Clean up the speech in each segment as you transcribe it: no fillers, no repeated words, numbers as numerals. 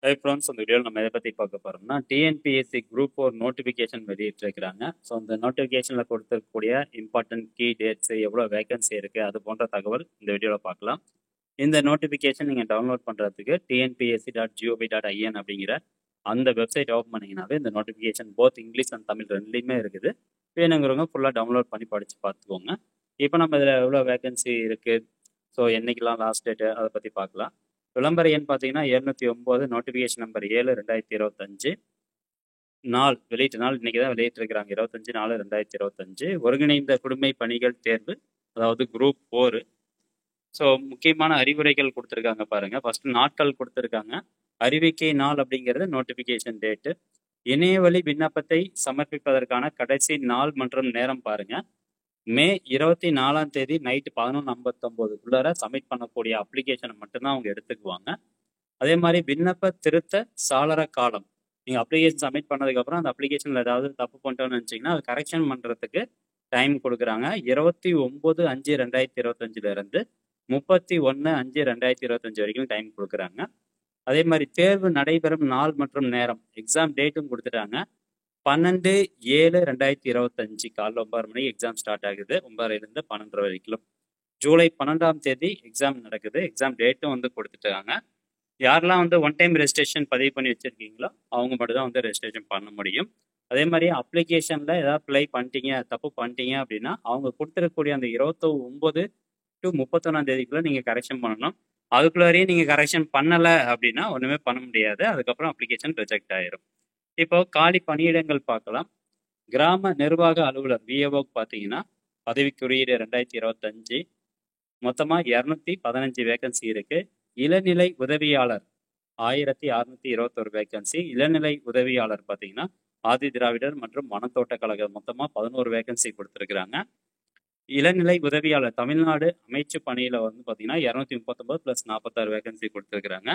Hi friends, இந்த வீடியோவில் நம்ம எதை பற்றி பார்க்க போகிறோம்னா டிஎன்பிஎஸ்சி குரூப் 4 நோட்டிஃபிகேஷன் வெளியிட்டிருக்கிறாங்க. ஸோ அந்த நோட்டிஃபிகேஷனில் கொடுத்துருக்கக்கூடிய இம்பார்ட்டன்ட் கீ டேட்ஸு, எவ்வளோ வேகன்சி இருக்குது, அது போன்ற தகவல் இந்த வீடியோவில் பார்க்கலாம். இந்த நோட்டிஃபிகேஷன் நீங்கள் டவுன்லோட் பண்ணுறதுக்கு tnpsc.gov.in அப்படிங்கிற அந்த வெப்சைட் ஓப்பன் பண்ணிங்கனாவே இந்த notification both English and Tamil ரெண்டுலேயுமே இருக்குது. வேணுங்கிறவங்க ஃபுல்லாக டவுன்லோட் பண்ணி படித்து பார்த்துக்கோங்க. இப்போ நம்ம இதில் எவ்வளோ வேகன்சி இருக்குது, ஸோ என்றைக்கெல்லாம் லாஸ்ட் டேட்டு, அதை பற்றி பார்க்கலாம். விளம்பர எண் பார்த்தீங்கன்னா 709, நோட்டிஃபிகேஷன் நம்பர் 7/2025. நாள் வெளியீட்டு நாள் இன்னைக்கு தான் வெளியிட்டிருக்கிறாங்க, 25/4/2025. ஒருங்கிணைந்த குடிமை பணிகள் தேர்வு, அதாவது குரூப் 4. ஸோ முக்கியமான அறிவுரைகள் கொடுத்துருக்காங்க பாருங்க. ஃபர்ஸ்ட் நாட்கள் கொடுத்துருக்காங்க. அறிவிக்கை நாள் அப்படிங்கிறது நோட்டிஃபிகேஷன் டேட்டு. இணையவழி விண்ணப்பத்தை சமர்ப்பிப்பதற்கான கடைசி நாள் மற்றும் நேரம் பாருங்க. மே 24ஆம் தேதி நைட்டு 11:59 சப்மிட் பண்ணக்கூடிய அப்ளிகேஷனை மட்டும்தான் அவங்க எடுத்துக்குவாங்க. அதே மாதிரி விண்ணப்ப திருத்த சாளர காலம், நீங்கள் அப்ளிகேஷன் சப்மிட் பண்ணதுக்கப்புறம் அந்த அப்ளிகேஷனில் ஏதாவது தப்பு பண்ணிட்டோன்னு நினச்சிங்கன்னா அது கரெக்ஷன் பண்ணுறதுக்கு டைம் கொடுக்குறாங்க. 29/5/2025 31/5/2025 வரைக்கும் டைம் கொடுக்குறாங்க. அதே மாதிரி தேர்வு நடைபெறும் நாள் மற்றும் நேரம், எக்ஸாம் டேட்டும் கொடுத்துட்டாங்க. 12/7/2025 காலைல 9 மணிக்கு எக்ஸாம் ஸ்டார்ட் ஆகுது. 9:30 12 வரைக்கும். ஜூலை 12ஆம் தேதி எக்ஸாம் நடக்குது. எக்ஸாம் டேட்டும் கொடுத்துட்டாங்க. யாரெல்லாம் ஒன் டைம் ரெஜிஸ்ட்ரேஷன் பதிவு பண்ணி வச்சிருக்கீங்களோ அவங்க மட்டும் தான் ரெஜிஸ்ட்ரேஷன் பண்ண முடியும். அதே மாதிரி அப்ளிகேஷனில் ஏதாவது அப்ளை பண்ணிட்டீங்க, தப்பு பண்ணிட்டீங்க அப்படின்னா அவங்க கொடுத்துருக்கக்கூடிய அந்த 29 to 31ஆம் தேதிக்குள்ளே நீங்கள் கரெக்ஷன் பண்ணணும். அதுக்குள்ளாரையும் நீங்கள் கரெக்ஷன் பண்ணலை அப்படின்னா ஒன்றுமே பண்ண முடியாது. அதுக்கப்புறம் அப்ளிகேஷன் ரிஜெக்ட் ஆயிரும். இப்போ காலி பணியிடங்கள் பார்க்கலாம். கிராம நிர்வாக அலுவலர் விஏஓ பார்த்தீங்கன்னா பதவி குறியீடு 2025. மொத்தமாக 215 வேகன்சி இருக்கு. இளநிலை உதவியாளர் 1621 வேகன்சி. இளநிலை உதவியாளர் பார்த்தீங்கன்னா ஆதி திராவிடர் மற்றும் வனத்தோட்ட கழகம் மொத்தமாக 11 வேகன்சி கொடுத்துருக்குறாங்க. இளநிலை உதவியாளர் தமிழ்நாடு அமைச்சு பணியில் பார்த்தீங்கன்னா 239 + 46 வேகன்சி கொடுத்துருக்குறாங்க.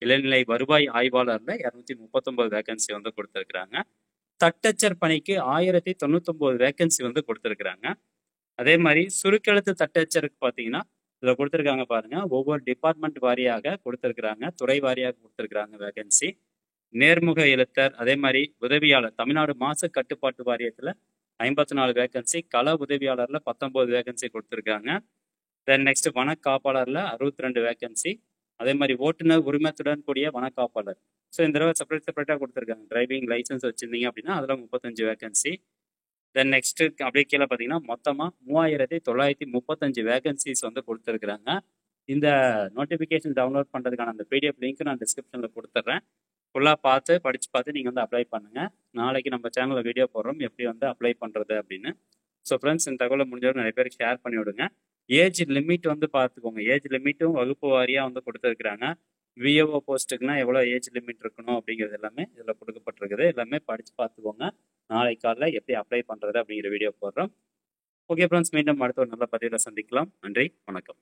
இளநிலை வருவாய் ஆய்வாளர்ல 239 வேகன்சி கொடுத்துருக்குறாங்க. தட்டச்சர் பணிக்கு 1099 வேகன்சி கொடுத்துருக்குறாங்க. அதே மாதிரி சுருக்கெழுத்து தட்டச்சருக்கு பார்த்தீங்கன்னா இதில் கொடுத்துருக்காங்க பாருங்க. ஒவ்வொரு டிபார்ட்மெண்ட் வாரியாக கொடுத்துருக்குறாங்க, துறை வாரியாக கொடுத்துருக்குறாங்க வேகன்சி. நேர்முக எழுத்தர், அதே மாதிரி உதவியாளர் தமிழ்நாடு மாசு கட்டுப்பாட்டு வாரியத்தில் 54 வேகன்சி. கள உதவியாளர்ல 19 வேகன்சி கொடுத்துருக்காங்க. தென் நெக்ஸ்ட் வனக்காப்பாளர்ல 62 வேகன்சி. அதே மாதிரி ஓட்டுநர் உரிமத்துடன் கூடிய வனக்காப்பாளர், ஸோ இந்த தடவை செப்பரேட்டாக கொடுத்துருக்காங்க. டிரைவிங் லைசன்ஸ் வச்சுருந்தீங்க அப்படின்னா அதில் 35 வேகன்சி. தென் நெக்ஸ்ட் அப்படியே கீழே பார்த்தீங்கன்னா மொத்தமாக 3935 வேகன்சிஸ் கொடுத்துருக்குறாங்க. இந்த நோட்டிஃபிகேஷன் டவுன்லோட் பண்ணுறதுக்கான அந்த பிடிஎஃப் லிங்க் நான் டிஸ்கிரிப்ஷனில் கொடுத்துட்றேன். ஃபுல்லாக படித்து பார்த்து நீங்கள் அப்ளை பண்ணுங்கள். நாளைக்கு நம்ம சேனலில் வீடியோ போடுறோம் எப்படி அப்ளை பண்ணுறது அப்படின்னு. ஸோ ஃப்ரெண்ட்ஸ், இந்த தகவலை முடிஞ்சவரை நிறைய பேருக்கு ஷேர் பண்ணி விடுங்க. ஏஜ் லிமிட் பார்த்துக்கோங்க. ஏஜ் லிமிட்டும் வகுப்பு வாரியாக கொடுத்துருக்குறாங்க. விஏஓ போஸ்ட்டுக்குன்னா எவ்வளோ ஏஜ் லிமிட் இருக்கணும் அப்படிங்கிறது எல்லாமே இதில் கொடுக்கப்பட்டிருக்குது. எல்லாமே படித்து பார்த்துக்கோங்க. நாளைக்கு காலைல எப்படி அப்ளை பண்ணுறது அப்படிங்கிற வீடியோ போடுறோம். ஓகே ஃப்ரெண்ட்ஸ், மீண்டும் அடுத்த ஒரு நல்ல பதிவில் சந்திக்கலாம். நன்றி, வணக்கம்.